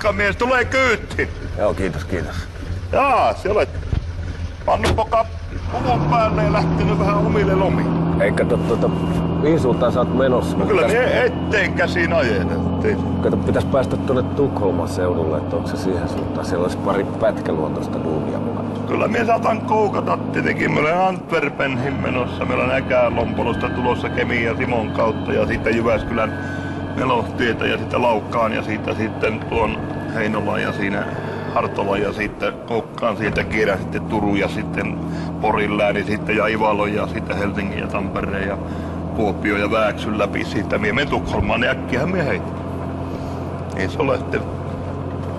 matkamies, tulee kyytti. Joo, kiitos, kiitos. Jaa, se olet pannut poka puvun päälle ja lähtenyt vähän omille lomiin. Ei kato mihin suuntaan sä oot menossa? No kyllä me etteen käsin ajetettiin. Kato, pitäis päästä tuonne Tukholman seudulle, että onko se siihen suuntaan? Siellä olisi pari pätkäluontoista duunia mukana. Kyllä minä saatan koukata tietenkin. Me olen Antwerpeniin menossa. Meillä on Äkälompolosta tulossa Kemin ja Simon kautta ja sitten Jyväskylän Nelostietä ja sitten Laukkaan ja siitä sitten tuon Heinolan ja siinä Hartolan ja sitten Kokkaan siitä kierrän sitten Turun ja sitten Porin lääni sitten ja Ivalon ja sitten Helsingin ja Tampereen ja Kuopio ja Vääksyn läpi siitä. Mie menen Tukholmaan, niin äkkiähän mie heitän. Ei se ole sitten...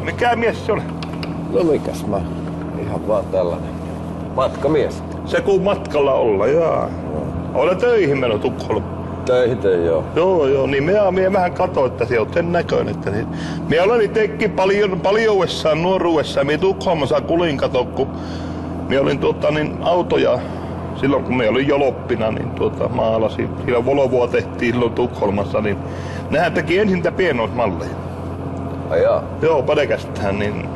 Mikä mies se on? No mikäs mä? Ihan vaan tällainen matkamies. Se kun matkalla olla, jaa. Olen töihin mennyt Tukholmaan. Töihin joo. Joo, niin minä vähän katsoin, että se on sen näköinen. Minä olen itsekin paljoudessaan, nuoruudessaan. Minä Tukholmassa kulin kun minä olin autoja, silloin kun minä olin joloppina, niin maalasin. Siinä Volvoa tehtiin silloin Tukholmassa, niin nehän teki ensin niitä pienoismalleja. Ai jaa. Joo, pädekästään, niin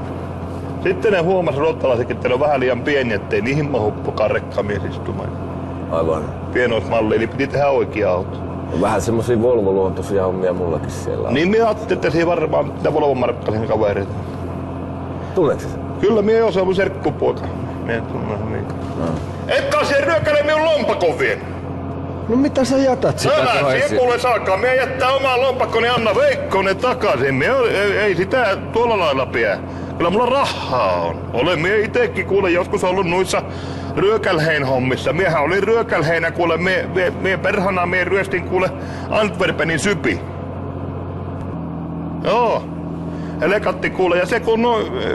sitten ne huomasi ruottalaisetkin, että ne on vähän liian pieni, ettei niihin mahu rekkamies istumaan. Aivan. Pienoismalli, eli piti tehdä oikea auto. No, vähän semmosia Volvo-luontoisia hommia mullakin siellä on. Niin minä ajattelin, että siihen varmaan niitä Volvo-markkaisen kavereita. Tuleeko se? Kyllä minä jo, se on mun serkkupoika. Minä tunnen niitä. No. Etkä siihen ryökäle minun lompakon vien. No mitä sä jätät sitä? Älä siihen kuule saakaa. Minä jättää omaa lompakkoni Anna Veikkonen takaisin. Minä ei sitä tuolla lailla pidä. Kyllä mulla rahaa on. Olen minä itekin kuule joskus ollut noissa Ryökälhein hommissa. Miehän oli Ryökälheinä kuule, mie perhana mie ryöstin kuule Antwerpenin sypi. Joo. Elekatti kuule, ja se kun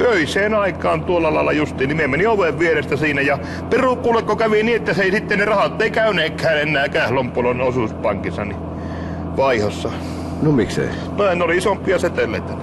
öiseen aikaan tuolla lailla justiin, niin mie meni oven vierestä siinä ja peru kuule, kun kävi niin, että se ei sitten ne rahat ei käyneekään enää Kählompolon osuuspankissa niin vaihossa. No miksei? No en oli isompia seteleitä.